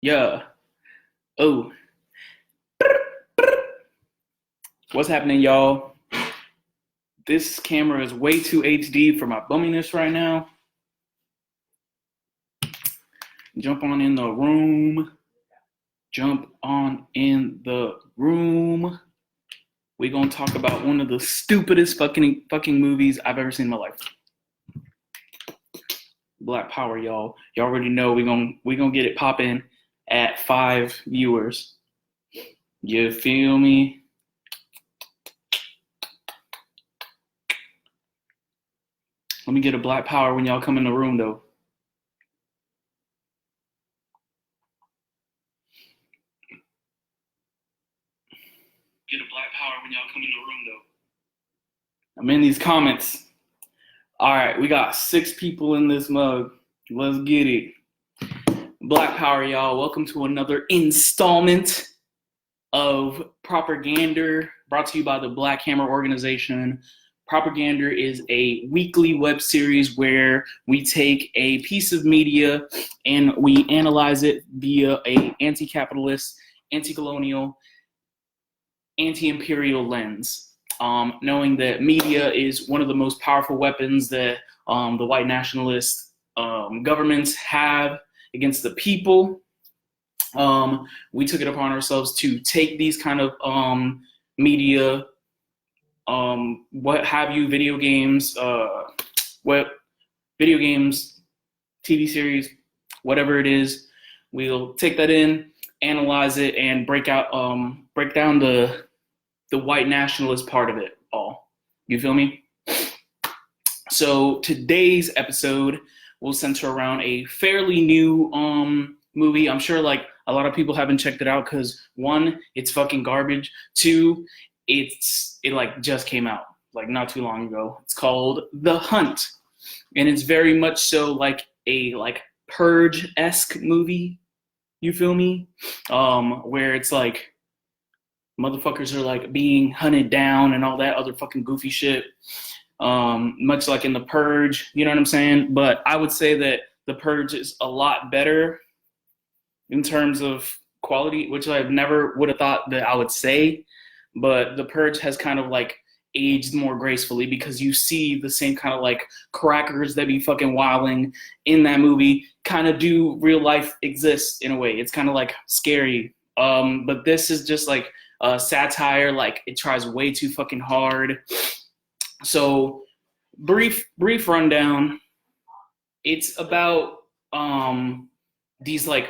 Yeah. Oh, what's happening, y'all? This camera is way too HD for my bumminess right now. Jump on in the room. Jump on in the room. We're gonna talk about one of the stupidest fucking movies I've ever seen in my life. Black Power, y'all. Y'all already know we gonna get it popping at 5 viewers. You feel me? Let me get a Black Power when y'all come in the room, though. Get a Black Power when y'all come in the room, though. I'm in these comments. All right, we got 6 people in this mug. Let's get it. Black Power, y'all. Welcome to another installment of ProperGander, brought to you by the Black Hammer organization. ProperGander is a weekly web series where we take a piece of media and we analyze it via a anti-capitalist, anti-colonial, anti-imperial lens. Knowing that media is one of the most powerful weapons that the white nationalist governments have against the people. We took it upon ourselves to take these kind of media, what have you, video games, TV series, whatever it is. We'll take that in, analyze it, and break down the white nationalist part of it all. You feel me? So today's episode will center around a fairly new movie. I'm sure like a lot of people haven't checked it out because 1, it's fucking garbage. 2, it like just came out like not too long ago. It's called The Hunt, and it's very much so like a Purge-esque movie. You feel me? Where it's like motherfuckers are like being hunted down and all that other fucking goofy shit. Much like in The Purge, you know what I'm saying? But I would say that The Purge is a lot better in terms of quality, which I never would have thought that I would say. But The Purge has kind of like aged more gracefully because you see the same kind of like crackers that be fucking wilding in that movie kind of do real life exist in a way. It's kind of like scary. But this is just like satire, like it tries way too fucking hard. So brief rundown. It's about these like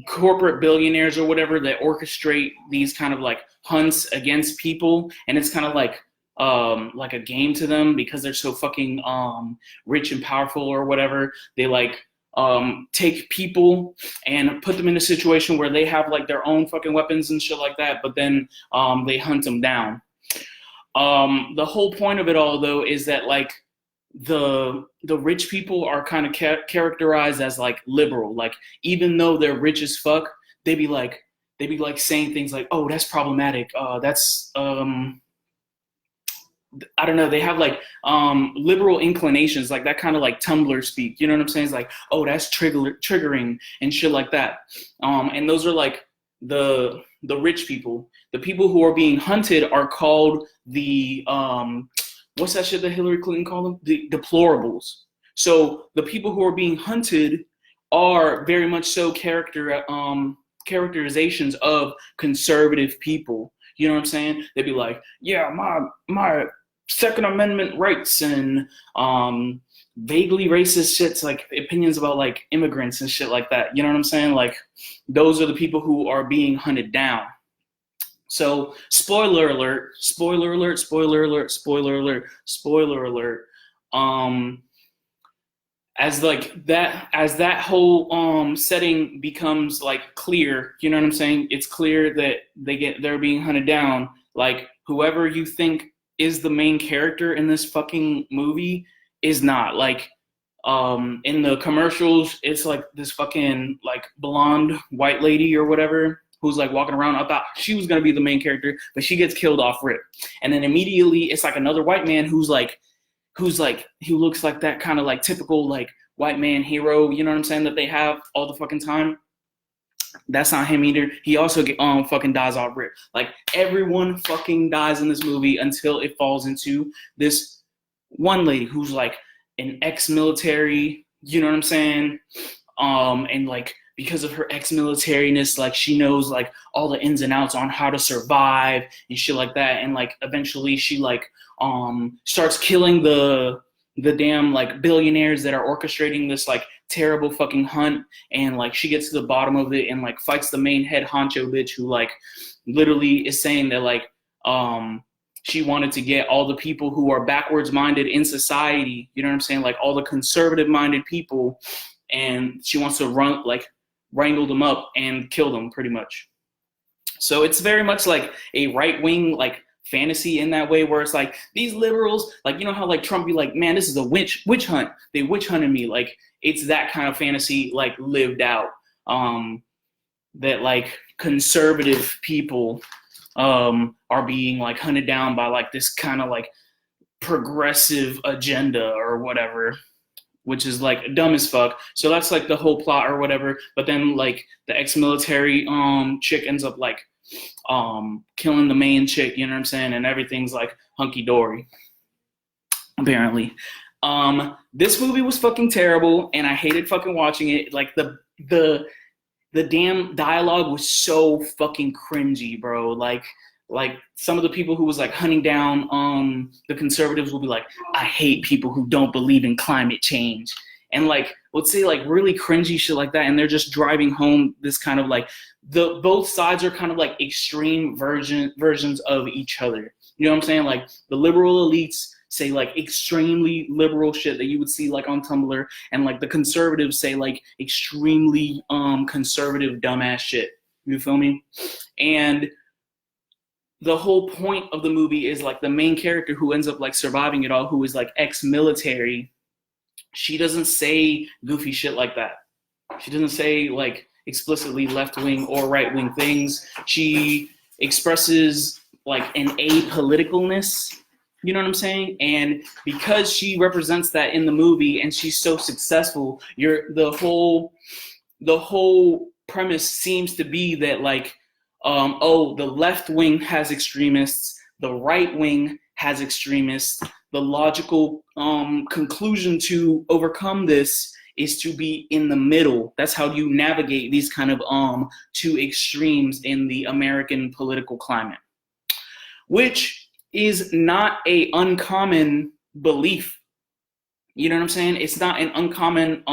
corporate billionaires or whatever that orchestrate these kind of like hunts against people, and it's kind of like a game to them because they're so fucking rich and powerful or whatever. They like take people and put them in a situation where they have like their own fucking weapons and shit like that, but then they hunt them down. The whole point of it all, though, is that like the rich people are kind of characterized as like liberal. Like even though they're rich as fuck, they be like saying things like, "Oh, that's problematic. That's I don't know." They have like liberal inclinations, like that kind of like Tumblr speak. You know what I'm saying? It's like, "Oh, that's triggering" and shit like that. And those are like the rich people. The people who are being hunted are called the what's that shit that Hillary Clinton called them? The deplorables. So the people who are being hunted are very much so characterizations of conservative people. You know what I'm saying? They'd be like, "Yeah, my Second Amendment rights," and vaguely racist shits like opinions about like immigrants and shit like that. You know what I'm saying? Like those are the people who are being hunted down. So spoiler alert, spoiler alert, spoiler alert, spoiler alert, spoiler alert. As that whole setting becomes like clear, you know what I'm saying? It's clear that they're being hunted down. Like whoever you think is the main character in this fucking movie is not. Like in the commercials, it's like this fucking like blonde white lady or whatever who's like walking around. I thought she was gonna be the main character, but she gets killed off rip. And then immediately it's like another white man who looks like that kind of like typical like white man hero, you know what I'm saying, that they have all the fucking time. That's not him either. He also fucking dies off rip. Like, everyone fucking dies in this movie until it falls into this one lady who's like an ex-military, you know what I'm saying? And like, because of her ex-militariness, like, she knows like all the ins and outs on how to survive and shit like that. And like, eventually she like starts killing the damn like billionaires that are orchestrating this like terrible fucking hunt. And like, she gets to the bottom of it and like fights the main head honcho bitch who like literally is saying that like she wanted to get all the people who are backwards minded in society, you know what I'm saying, like all the conservative minded people, and she wants to wrangle them up and kill them pretty much. So it's very much like a right wing like fantasy in that way, where it's like these liberals, like, you know how like Trump be like, man, this is a witch hunt, they witch hunted me. Like, it's that kind of fantasy like lived out, that like conservative people are being like hunted down by like this kind of like progressive agenda or whatever, which is like dumb as fuck. So that's like the whole plot or whatever. But then like the ex-military chick ends up like killing the main chick, you know what I'm saying? And everything's like hunky-dory, apparently. This movie was fucking terrible, and I hated fucking watching it. Like, the damn dialogue was so fucking cringy, bro. Like some of the people who was like hunting down the conservatives will be like, I hate people who don't believe in climate change, and like would say like really cringy shit like that. And they're just driving home this kind of like, both sides are kind of like extreme versions of each other. You know what I'm saying? Like, the liberal elites say like extremely liberal shit that you would see like on Tumblr, and like the conservatives say like extremely conservative dumbass shit. You feel me? And the whole point of the movie is like the main character who ends up like surviving it all, who is like ex-military, she doesn't say goofy shit like that. She doesn't say like explicitly left-wing or right-wing things. She expresses like an apoliticalness, you know what I'm saying? And because she represents that in the movie and she's so successful, the whole premise seems to be that like, the left wing has extremists, the right wing has extremists. The logical conclusion to overcome this is to be in the middle. That's how you navigate these kind of two extremes in the American political climate, which is not a uncommon belief. You know what I'm saying? It's not an uncommon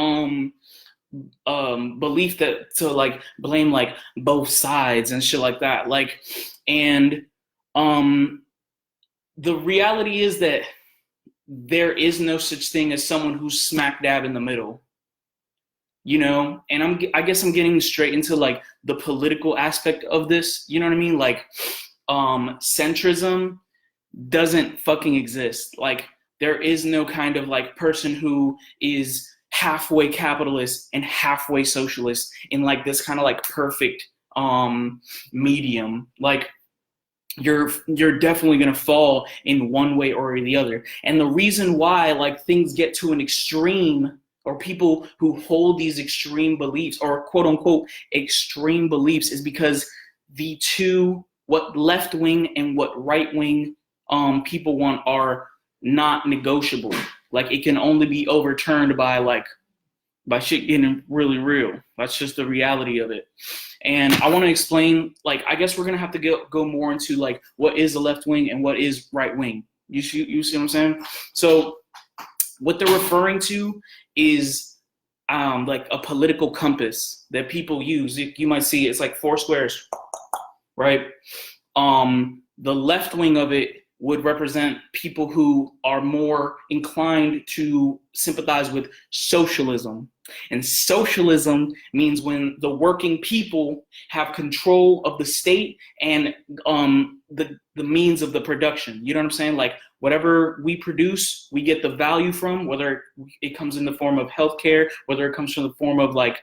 belief that to like blame like both sides and shit like that. Like, and the reality is that there is no such thing as someone who's smack dab in the middle, you know? And I guess I'm getting straight into like the political aspect of this, you know what I mean? Like, centrism doesn't fucking exist. Like, there is no kind of like person who is halfway capitalist and halfway socialist in like this kind of like perfect medium. Like, you're definitely going to fall in one way or the other. And the reason why like things get to an extreme, or people who hold these extreme beliefs or quote unquote extreme beliefs, is because the two, what left wing and what right wing people want, are not negotiable. Like, it can only be overturned by shit getting really real. That's just the reality of it. And I want to explain, like, I guess we're going to have to go more into like what is the left wing and what is right wing. You see what I'm saying? So what they're referring to is like a political compass that people use. You might see it's like 4 squares, right? The left wing of it would represent people who are more inclined to sympathize with socialism. And socialism means when the working people have control of the state and the means of the production. You know what I'm saying? Like, whatever we produce, we get the value from, whether it comes in the form of healthcare, whether it comes from the form of like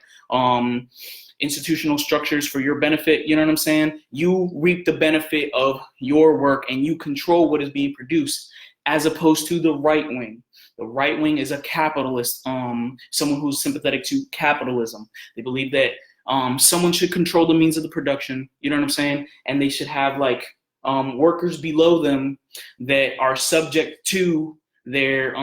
institutional structures for your benefit. You know what I'm saying? You reap the benefit of your work and you control what is being produced, as opposed to the right wing. The right wing is a capitalist, someone who's sympathetic to capitalism. They believe that Someone should control the means of the production. You know what I'm saying? And they should have like workers below them that are subject to their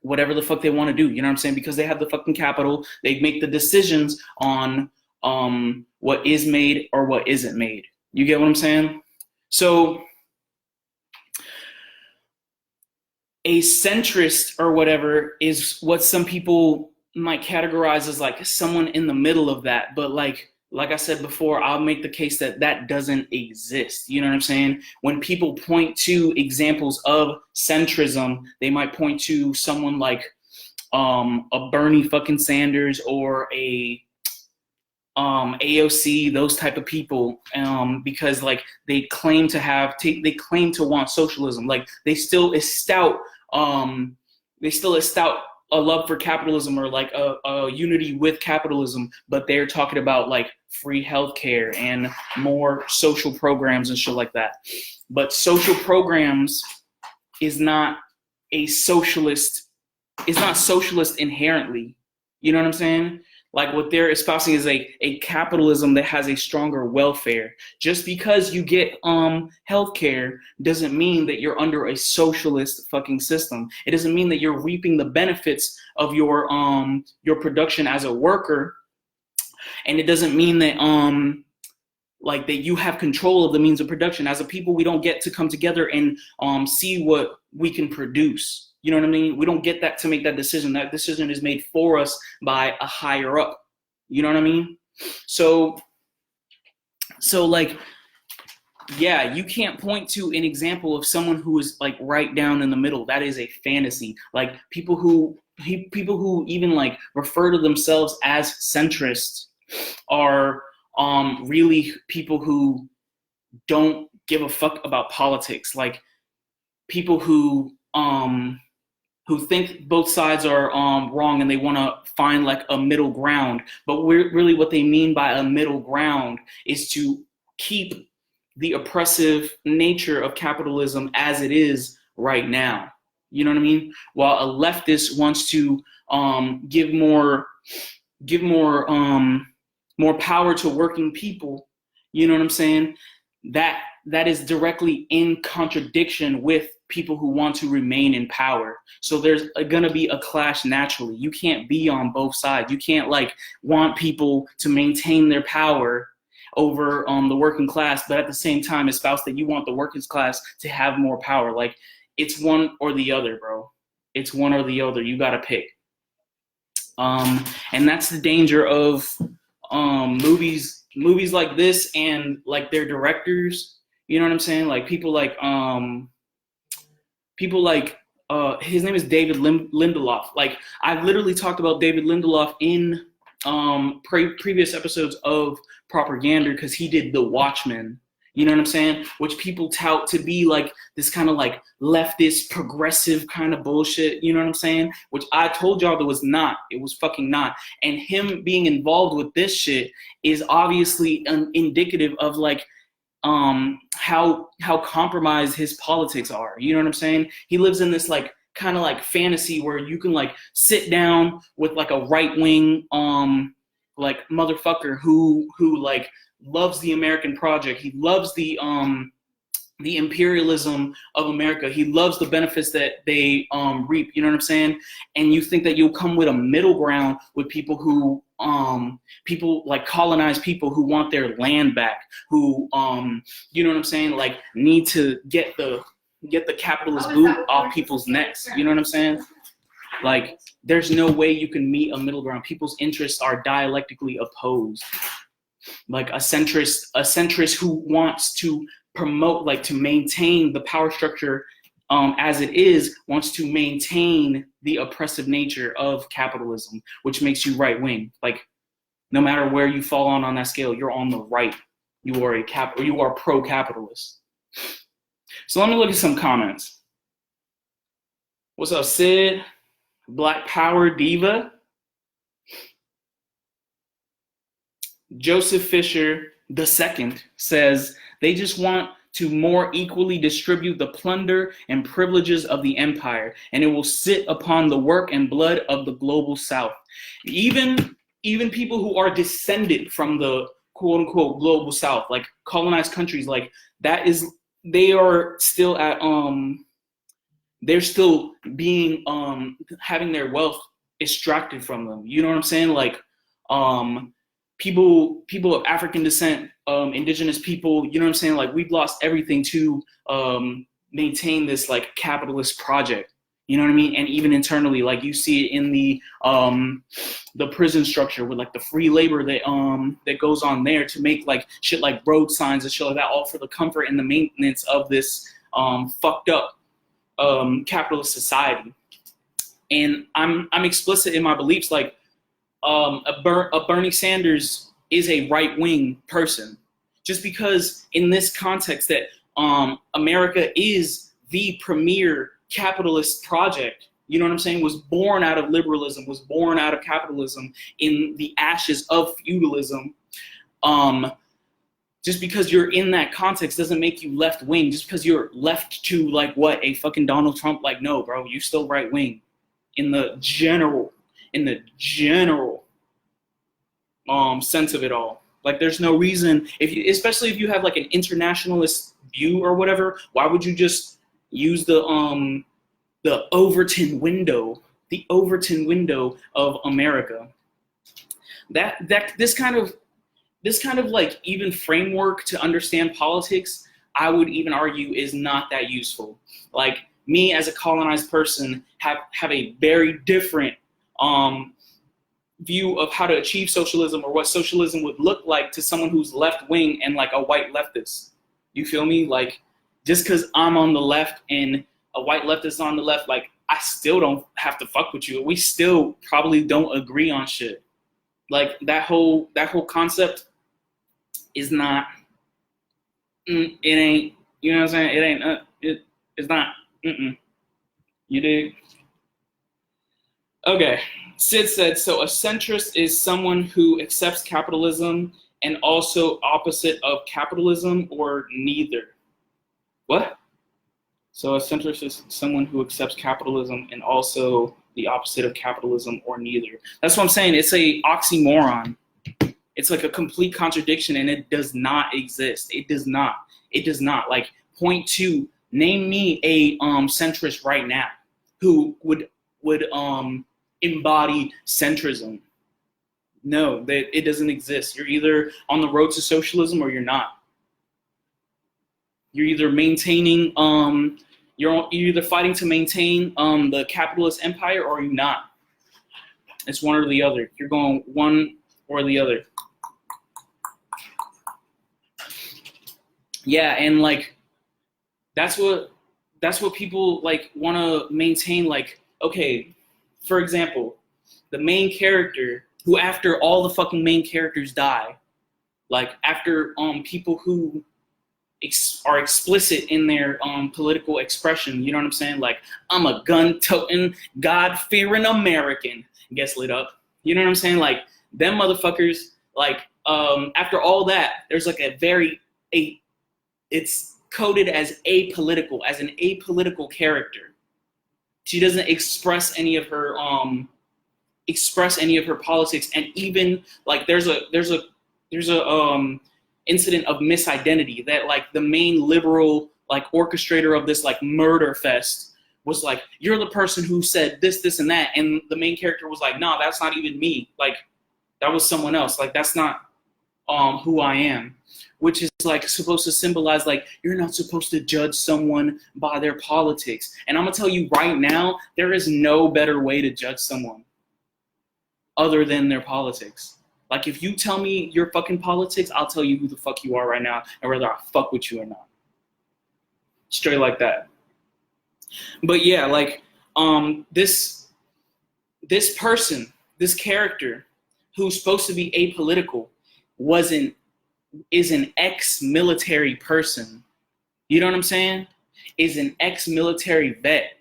whatever the fuck they want to do. You know what I'm saying? Because they have the fucking capital, they make the decisions on what is made or what isn't made. You get what I'm saying? So a centrist or whatever is what some people might categorize as like someone in the middle of that. But like I said before, I'll make the case that that doesn't exist. You know what I'm saying? When people point to examples of centrism, they might point to someone like a Bernie fucking Sanders or a AOC, those type of people, because like they claim to want socialism. Like they still espout a love for capitalism or like a unity with capitalism, but they're talking about like free healthcare and more social programs and shit like that. But social programs is not socialist inherently. You know what I'm saying? Like what they're espousing is a capitalism that has a stronger welfare. Just because you get healthcare doesn't mean that you're under a socialist fucking system. It doesn't mean that you're reaping the benefits of your production as a worker, and it doesn't mean that like that you have control of the means of production. As a people, we don't get to come together and see what we can produce. You know what I mean? We don't get that to make that decision. That decision is made for us by a higher up. You know what I mean? So like, yeah, you can't point to an example of someone who is like right down in the middle. That is a fantasy. Like people who even like refer to themselves as centrists are really people who don't give a fuck about politics. Like people who think both sides are wrong and they want to find like a middle ground. But really what they mean by a middle ground is to keep the oppressive nature of capitalism as it is right now. You know what I mean? While a leftist wants to give more power to working people, you know what I'm saying? That is directly in contradiction with people who want to remain in power. So there's gonna be a clash naturally. You can't be on both sides. You can't like want people to maintain their power over the working class, but at the same time espouse that you want the working class to have more power. Like it's one or the other, bro. It's one or the other. You gotta pick. And that's the danger of movies like this and like their directors. You know what I'm saying? Like people like his name is David Lindelof. Like I've literally talked about David Lindelof in previous episodes of ProperGander because he did The Watchmen. You know what I'm saying? Which people tout to be like this kind of like leftist, progressive kind of bullshit. You know what I'm saying? Which I told y'all that was not. It was fucking not. And him being involved with this shit is obviously indicative of like how compromised his politics are. You know what I'm saying? He lives in this like kind of like fantasy where you can like sit down with like a right wing like motherfucker who like loves the American project. He loves the imperialism of America. He loves the benefits that they reap. You know what I'm saying? And you think that you'll come with a middle ground with people who people like colonized people who want their land back, who you know what I'm saying, like need to get the capitalist boot off people's necks. You know what I'm saying? Like there's no way you can meet a middle ground. People's interests are dialectically opposed. Like a centrist who wants to promote, like to maintain the power structure as it is, wants to maintain the oppressive nature of capitalism, which makes you right wing. Like no matter where you fall on that scale, you're on the right. You are pro-capitalist. So let me look at some comments. What's up, Sid? Black Power Diva. Joseph Fisher II says they just want to more equally distribute the plunder and privileges of the empire, and it will sit upon the work and blood of the global South. Even even people who are descended from the quote unquote global south, like colonized countries, like that is, they are still at they're still being having their wealth extracted from them. You know what I'm saying? Like people of African descent, indigenous people, you know what I'm saying? Like we've lost everything to maintain this like capitalist project. You know what I mean? And even internally, like you see it in the prison structure with like the free labor that goes on there to make like shit like road signs and shit like that, all for the comfort and the maintenance of this fucked up capitalist society. And I'm explicit in my beliefs. Like a Bernie Sanders is a right wing person, just because in this context that America is the premier capitalist project, you know what I'm saying, was born out of liberalism, was born out of capitalism in the ashes of feudalism. Just because you're in that context doesn't make you left wing. Just because you're left to like what, a fucking Donald Trump, like no, bro, you still right wing in the general sense of it all. Like there's no reason, especially if you have like an internationalist view or whatever, why would you just use the Overton window of America? This kind of like even framework to understand politics, I would even argue, is not that useful. Like me as a colonized person have a very different view of how to achieve socialism, or what socialism would look like to someone who's left wing and like a white leftist. You feel me? Like just because I'm on the left and a white leftist on the left, like I still don't have to fuck with you. We still probably don't agree on shit. Like that whole concept is not. It ain't. You know what I'm saying? It ain't. It's not. You dig? Okay. Sid said, so a centrist is someone who accepts capitalism and also opposite of capitalism, or neither. What? So a centrist is someone who accepts capitalism and also the opposite of capitalism, or neither. That's what I'm saying. It's a oxymoron. It's like a complete contradiction, and it does not exist. It does not. Like, point two, name me a centrist right now who would embody centrism. No, it doesn't exist. You're either on the road to socialism or you're not. You're either maintaining you're either fighting to maintain the capitalist empire, or you're not. It's one or the other. You're going one or the other. Yeah, and like that's what people like want to maintain. Like, okay, for example, the main character, who after all the fucking main characters die, like after people who are explicit in their political expression, you know what I'm saying? Like, I'm a gun-toting, God-fearing American, gets lit up. You know what I'm saying? Like, them motherfuckers, like, after all that, there's like it's coded as apolitical, as an apolitical character. She doesn't express any of her politics, and even like there's a incident of misidentity that like the main liberal like orchestrator of this like murder fest was like, you're the person who said this, this, and that, and the main character was like, no, that's not even me. Like that was someone else. Like that's not who I am. Which is like supposed to symbolize like you're not supposed to judge someone by their politics. And I'm gonna tell you right now, there is no better way to judge someone other than their politics. Like if you tell me your fucking politics, I'll tell you who the fuck you are right now, and whether I fuck with you or not. Straight like that. But yeah, like this person, this character who's supposed to be apolitical is an ex-military person. You know what I'm saying? Is an ex-military vet.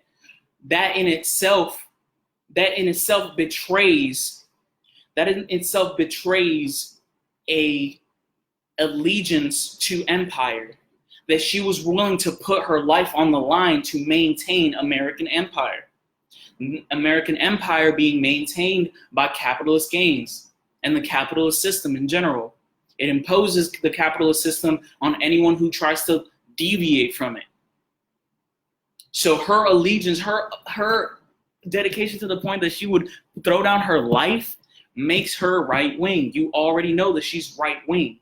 That in itself betrays a allegiance to empire. That she was willing to put her life on the line to maintain American empire. American empire being maintained by capitalist gains. and the capitalist system in general. It imposes the capitalist system on anyone who tries to deviate from it. So her allegiance, her dedication to the point that she would throw down her life makes her right wing. You already know that she's right wing.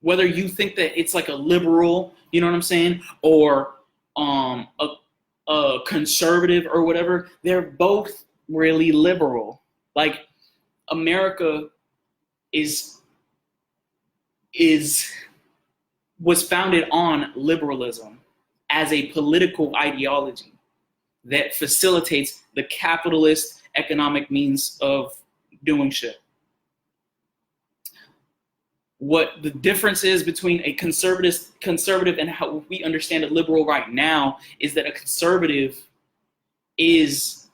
Whether you think that it's like a liberal, you know what I'm saying, or a conservative or whatever, they're both really liberal. Like America was founded on liberalism as a political ideology that facilitates the capitalist economic means of doing shit. What the difference is between a conservative and how we understand a liberal right now is that a conservative is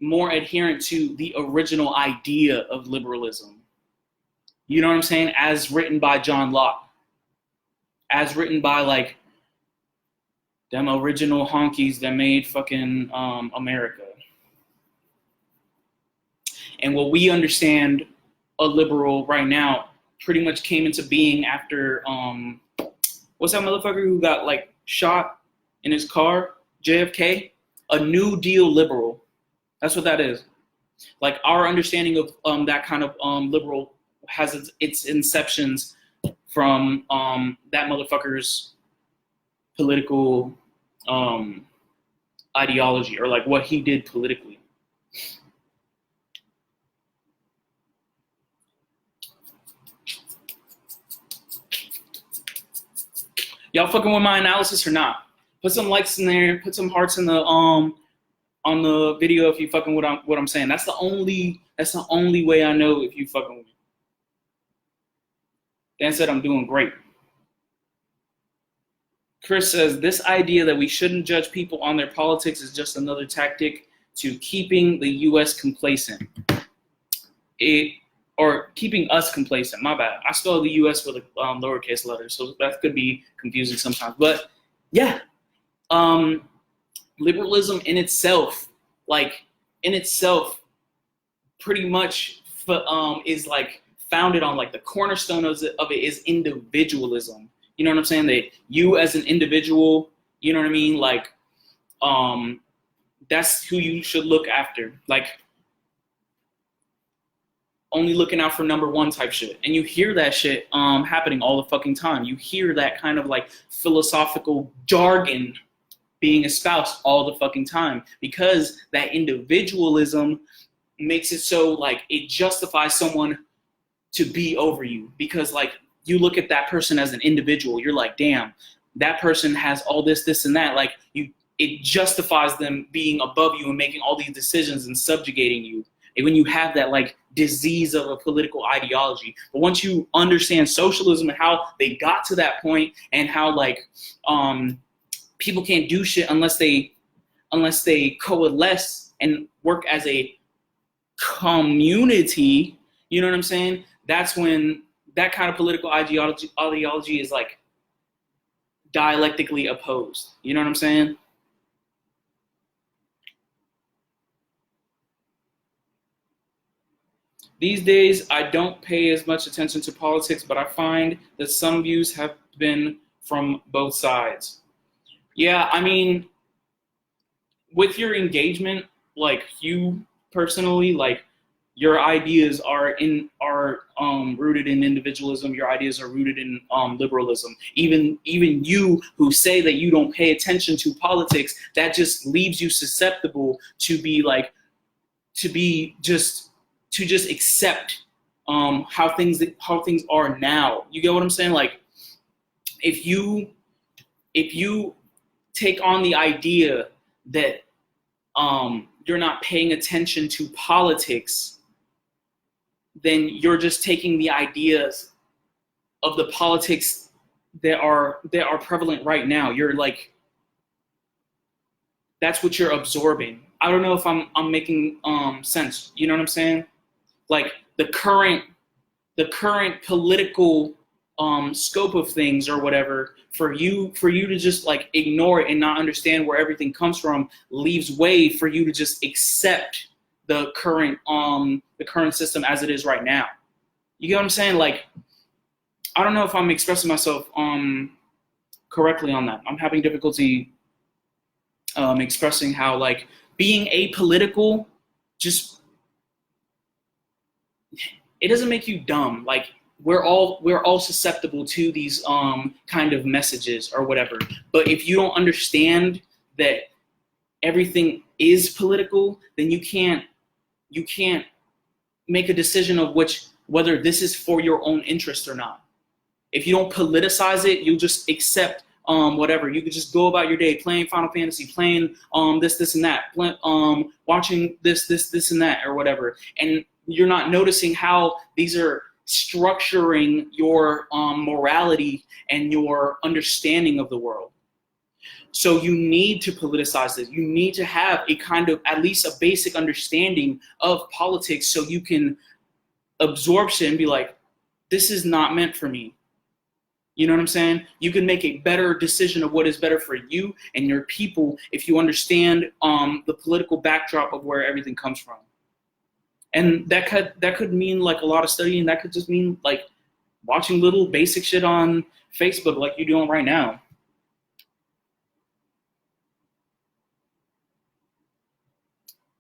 more adherent to the original idea of liberalism. You know what I'm saying? As written by John Locke. As written by like them original honkies that made fucking America. And what we understand a liberal right now pretty much came into being after what's that motherfucker who got like shot in his car? JFK? A New Deal liberal. That's what that is. Like our understanding of that kind of liberal has its inceptions from that motherfucker's political ideology, or like what he did politically. Y'all fucking with my analysis or not? Put some likes in there. Put some hearts in the on the video if you fucking what I'm saying. That's the only way I know if you fucking with me. Dan said I'm doing great. Chris says this idea that we shouldn't judge people on their politics is just another tactic to keeping the U.S. complacent. Or keeping us complacent, my bad. I spelled the U.S. with a lowercase letter, so that could be confusing sometimes. But yeah, liberalism in itself, pretty much is like founded on like the cornerstone of it is individualism. You know what I'm saying? That you as an individual, you know what I mean? Like, that's who you should look after. Like, only looking out for number one type shit. And you hear that shit happening all the fucking time. You hear that kind of like philosophical jargon being espoused all the fucking time, because that individualism makes it so like it justifies someone to be over you, because like you look at that person as an individual, you're like, damn, that person has all this and that. Like it justifies them being above you and making all these decisions and subjugating you. And when you have that like disease of a political ideology. But once you understand socialism and how they got to that point, and how like people can't do shit unless they coalesce and work as a community, you know what I'm saying? That's when that kind of political ideology is like dialectically opposed. You know what I'm saying? These days, I don't pay as much attention to politics, but I find that some views have been from both sides. Yeah, I mean, with your engagement, like you personally, like your ideas are rooted in individualism. Your ideas are rooted in liberalism. Even you who say that you don't pay attention to politics, that just leaves you susceptible to just accept how things are now. You get what I'm saying? Like if you take on the idea that you're not paying attention to politics, then you're just taking the ideas of the politics that are prevalent right now. You're like, that's what you're absorbing. I don't know if I'm making sense. You know what I'm saying? Like the current political scope of things or whatever, for you to just like ignore it and not understand where everything comes from, leaves way for you to just accept the current system as it is right now. You get what I'm saying? Like, I don't know if I'm expressing myself correctly on that. I'm having difficulty expressing how, like, being apolitical just, it doesn't make you dumb. Like, we're all susceptible to these kind of messages or whatever. But if you don't understand that everything is political, then you can't make a decision of whether this is for your own interest or not. If you don't politicize it, you'll just accept whatever. You could just go about your day playing Final Fantasy, playing this and that, watching this and that or whatever, and you're not noticing how these are structuring your morality and your understanding of the world. So you need to politicize this. You need to have a kind of, at least a basic understanding of politics, so you can absorb shit and be like, this is not meant for me. You know what I'm saying? You can make a better decision of what is better for you and your people if you understand the political backdrop of where everything comes from. And that could mean like a lot of studying. That could just mean like watching little basic shit on Facebook like you're doing right now.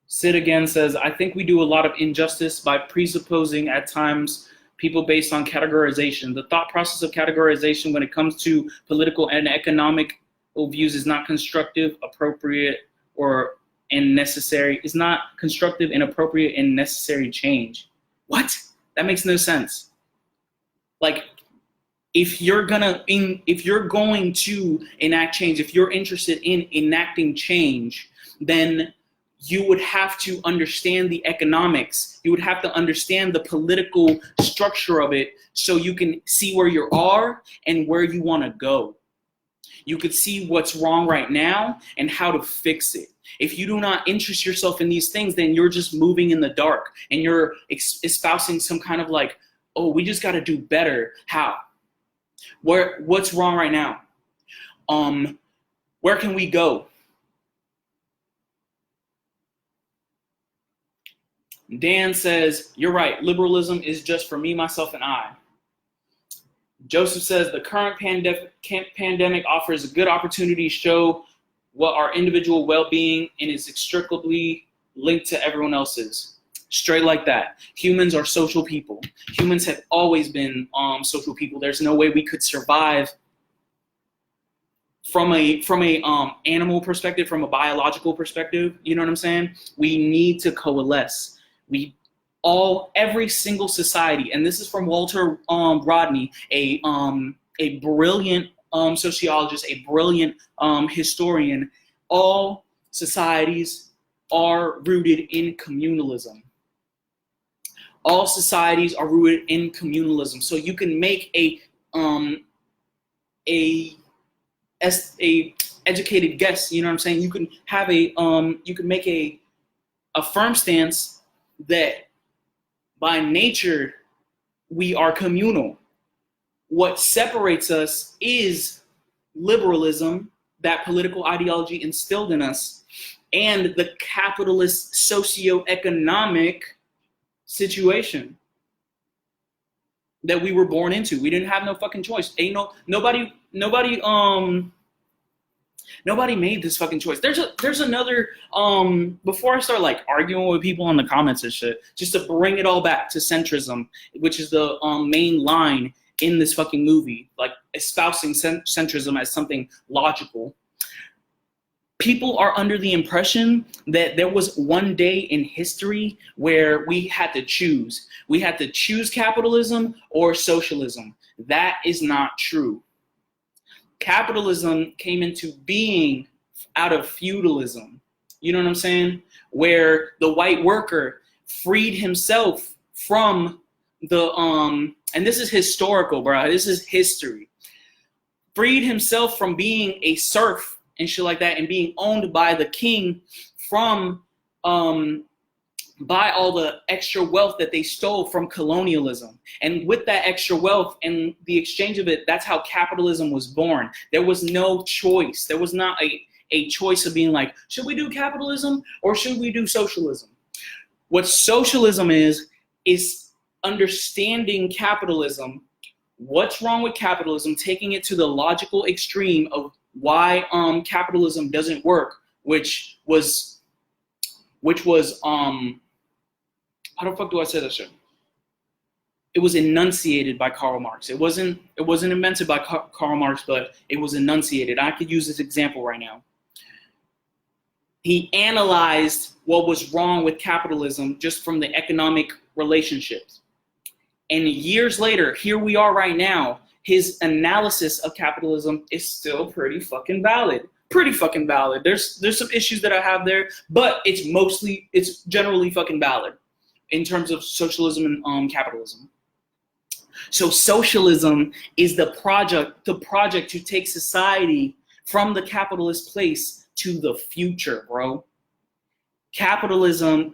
Sid again says, I think we do a lot of injustice by presupposing at times people based on categorization. The thought process of categorization when it comes to political and economic views is not constructive, appropriate, and necessary. Is not constructive and appropriate and necessary change. What? That makes no sense. Like, if you're going to enact change, if you're interested in enacting change, then you would have to understand the economics. You would have to understand the political structure of it so you can see where you are and where you want to go. You could see what's wrong right now and how to fix it. If you do not interest yourself in these things, then you're just moving in the dark and you're espousing some kind of like, oh, we just got to do better. How? What's wrong right now? Where can we go? Dan says, you're right, liberalism is just for me, myself, and I. Joseph says, the current pandemic offers a good opportunity to show what our individual well-being and is inextricably linked to everyone else's. Straight like that. Humans are social people. Humans have always been social people. There's no way we could survive from a animal perspective, from a biological perspective. You know what I'm saying? We need to coalesce. Every single society, and this is from Walter Rodney, a brilliant sociologist, a brilliant historian. All societies are rooted in communalism. All societies are rooted in communalism. So you can make a educated guess. You know what I'm saying? You can have you can make a firm stance that by nature we are communal. What separates us is liberalism, that political ideology instilled in us, and the capitalist socioeconomic situation that we were born into. We didn't have no fucking choice. Nobody made this fucking choice. There's another, before I start like arguing with people in the comments and shit, just to bring it all back to centrism, which is the main line in this fucking movie, like espousing centrism as something logical. People are under the impression that there was one day in history where we had to choose. We had to choose capitalism or socialism. That is not true. Capitalism came into being out of feudalism. You know what I'm saying? Where the white worker freed himself from the, and this is historical, bro. This is history. Freed himself from being a serf and shit like that and being owned by the king from, by all the extra wealth that they stole from colonialism. And with that extra wealth and the exchange of it, that's how capitalism was born. There was no choice. There was not a choice of being like, should we do capitalism or should we do socialism? What socialism is understanding capitalism, what's wrong with capitalism, taking it to the logical extreme of why capitalism doesn't work, which was how the fuck do I say that shit? It was enunciated by Karl Marx. It wasn't invented by Karl Marx, but it was enunciated. I could use this example right now. He analyzed what was wrong with capitalism just from the economic relationships. And years later, here we are right now, his analysis of capitalism is still pretty fucking valid. Pretty fucking valid. There's some issues that I have there, but it's generally fucking valid in terms of socialism and capitalism. So socialism is the project to take society from the capitalist place to the future, bro. Capitalism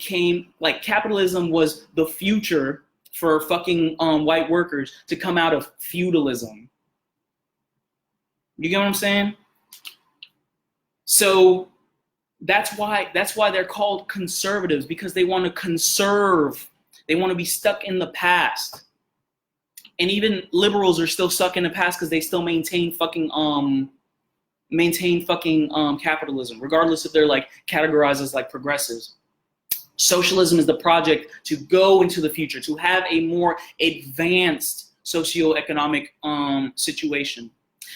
was the future for fucking white workers to come out of feudalism. You get what I'm saying? So that's why they're called conservatives, because they want to conserve. They want to be stuck in the past. And even liberals are still stuck in the past because they still maintain fucking capitalism, regardless if they're like categorized as like progressives. Socialism is the project to go into the future, to have a more advanced socioeconomic situation.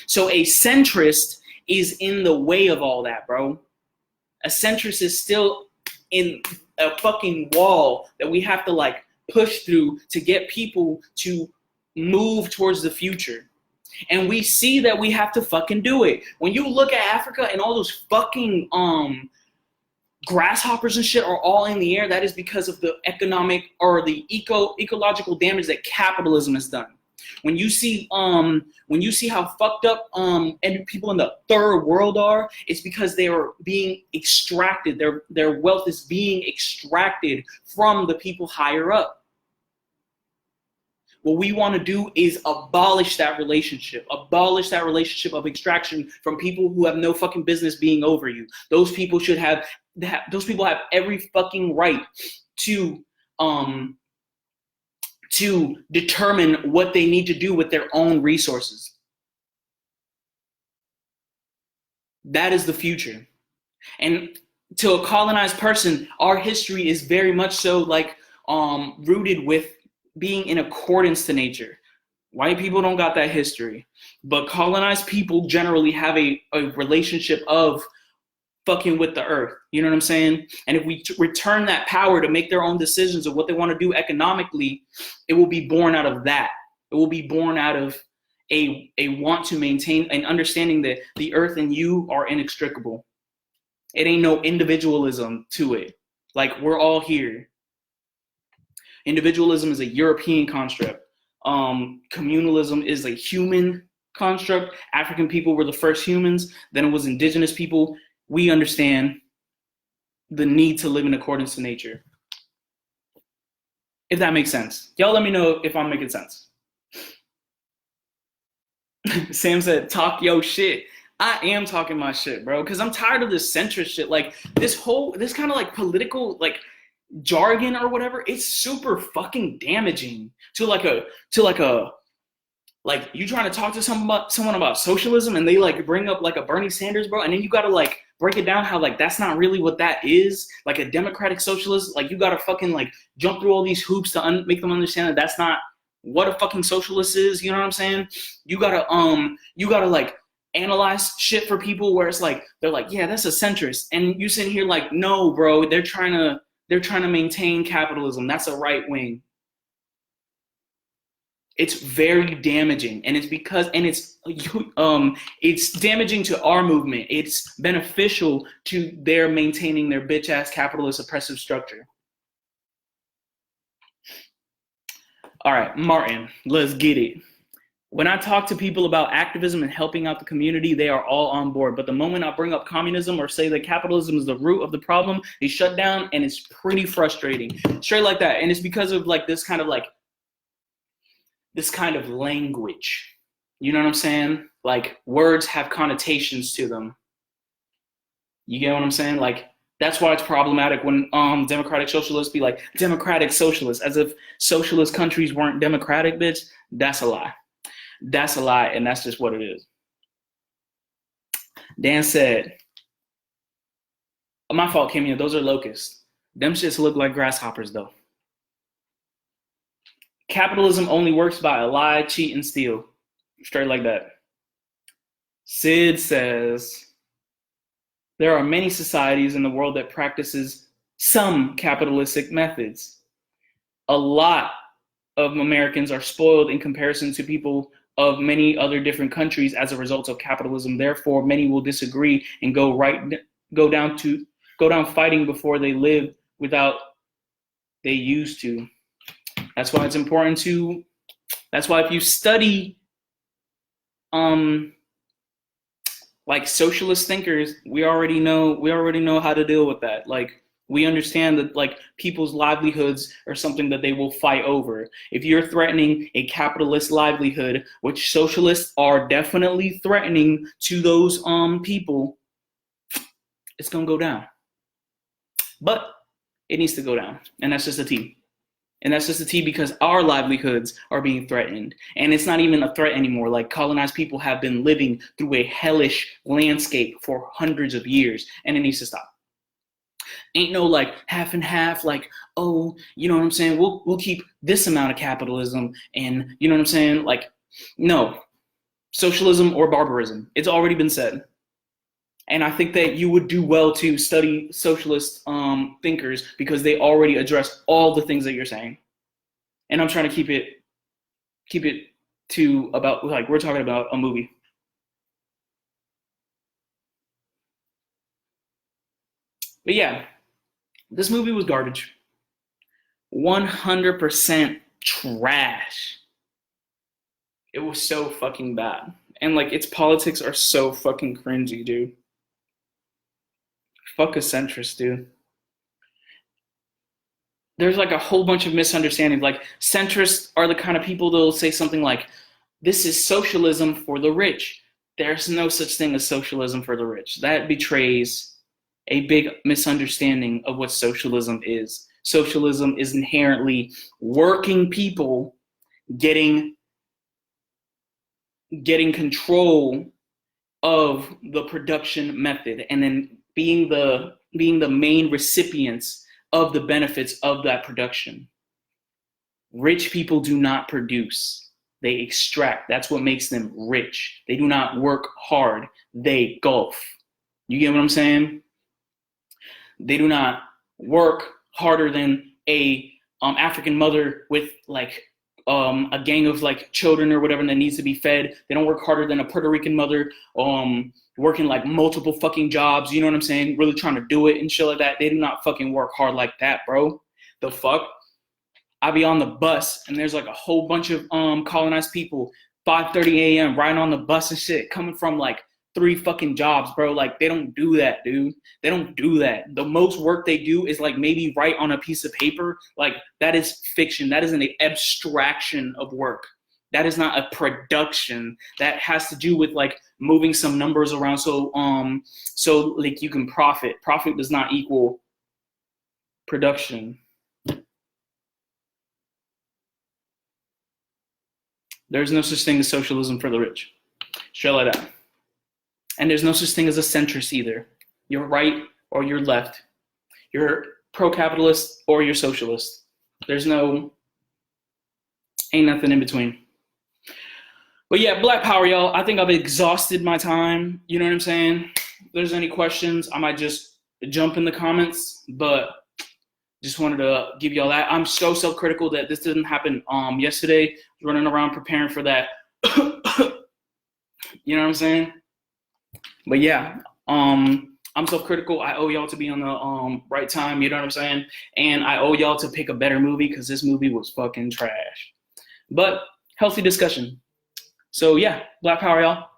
So a centrist is in the way of all that, bro. A centrist is still in a fucking wall that we have to like push through to get people to move towards the future. And we see that we have to fucking do it. When you look at Africa and all those fucking grasshoppers and shit are all in the air, that is because of the economic or the ecological damage that capitalism has done. When you see how fucked up and people in the third world are, it's because they are being extracted. Their wealth is being extracted from the people higher up. What we want to do is abolish that relationship of extraction from people who have no fucking business being over you. Those people have every fucking right to determine what they need to do with their own resources. That is the future. And to a colonized person, our history is very much so like rooted with being in accordance to nature. White people don't got that history, but colonized people generally have a relationship of fucking with the earth. You know what I'm saying? And if we return that power to make their own decisions of what they want to do economically, it will be born out of that. It will be born out of a want to maintain an understanding that the earth and you are inextricable. It ain't no individualism to it. Like, we're all here. Individualism is a European construct. Communalism is a human construct. African people were the first humans. Then it was indigenous people. We understand the need to live in accordance to nature. If that makes sense. Y'all let me know if I'm making sense. Sam said, talk yo shit. I am talking my shit, bro, because I'm tired of this centrist shit. Like, this kind of like political, like, jargon or whatever, it's super fucking damaging to you trying to talk to someone about socialism and they like bring up like a Bernie Sanders, bro, and then you gotta like break it down how like that's not really what that is. Like a democratic socialist, like you gotta fucking like jump through all these hoops to make them understand that that's not what a fucking socialist is. You know what I'm saying? You gotta like analyze shit for people where it's like they're like, yeah, that's a centrist, and you sitting here like, no, bro, they're trying to maintain capitalism. That's a right wing. It's very damaging, and it's damaging to our movement. It's beneficial to their maintaining their bitch ass capitalist oppressive structure. All right, Martin, let's get it. When I talk to people about activism and helping out the community, they are all on board. But the moment I bring up communism or say that capitalism is the root of the problem, they shut down, and it's pretty frustrating. Straight like that. And it's because of like this kind of language. You know what I'm saying? Like, words have connotations to them. You get what I'm saying? Like, That's why it's problematic when democratic socialists be like democratic socialists, as if socialist countries weren't democratic, bitch. That's a lie. That's a lie, and that's just what it is. Dan said, oh, my fault, Kimia. Those are locusts. Them shits look like grasshoppers, though. Capitalism only works by a lie, cheat, and steal. Straight like that. Sid says, there are many societies in the world that practices some capitalistic methods. A lot of Americans are spoiled in comparison to people of many other different countries as a result of capitalism. Therefore, many will disagree and go down fighting before they live without they used to. That's why it's important to. That's why if you study, like socialist thinkers, we already know how to deal with that. Like, we understand that like people's livelihoods are something that they will fight over. If you're threatening a capitalist livelihood, which socialists are definitely threatening to those people, it's gonna go down. But it needs to go down, and that's just a T. And that's just a T because our livelihoods are being threatened. And it's not even a threat anymore. Like, colonized people have been living through a hellish landscape for hundreds of years, and it needs to stop. Ain't no like half and half, like, oh, you know what I'm saying? We'll keep this amount of capitalism, and you know what I'm saying? Like, no, socialism or barbarism. It's already been said. And I think that you would do well to study socialist thinkers because they already address all the things that you're saying. And I'm trying to keep it to about, like, we're talking about a movie. But yeah, this movie was garbage. 100% trash. It was so fucking bad. And like, its politics are so fucking cringy, dude. Fuck a centrist, dude. There's like a whole bunch of misunderstandings. Like, centrists are the kind of people that'll say something like, this is socialism for the rich. There's no such thing as socialism for the rich. That betrays a big misunderstanding of what socialism is. Socialism is inherently working people getting control of the production method, and then being the main recipients of the benefits of that production. Rich people do not produce. They extract. That's what makes them rich. They do not work hard. They golf. You get what I'm saying? They do not work harder than a African mother with like a gang of like children or whatever that needs to be fed. They don't work harder than a Puerto Rican mother working like multiple fucking jobs, you know what I'm saying? Really trying to do it and shit like that. They do not fucking work hard like that, bro. The fuck? I be on the bus and there's like a whole bunch of colonized people, 5:30 a.m. riding on the bus and shit, coming from like 3 fucking jobs, bro. Like, they don't do that, dude. They don't do that. The most work they do is like maybe write on a piece of paper. Like, that is fiction. That is an abstraction of work. That is not a production. That has to do with like moving some numbers around so like you can profit. Profit does not equal production. There's no such thing as socialism for the rich. Straight like that. And there's no such thing as a centrist either. You're right or you're left. You're pro-capitalist or you're socialist. Ain't nothing in between. But yeah, Black Power, y'all. I think I've exhausted my time. You know what I'm saying? If there's any questions, I might just jump in the comments. But just wanted to give y'all that. I'm so self-critical that this didn't happen yesterday. Running around preparing for that. You know what I'm saying? But yeah, I'm self-critical. I owe y'all to be on the right time. You know what I'm saying? And I owe y'all to pick a better movie because this movie was fucking trash. But healthy discussion. So yeah, Black Power, y'all.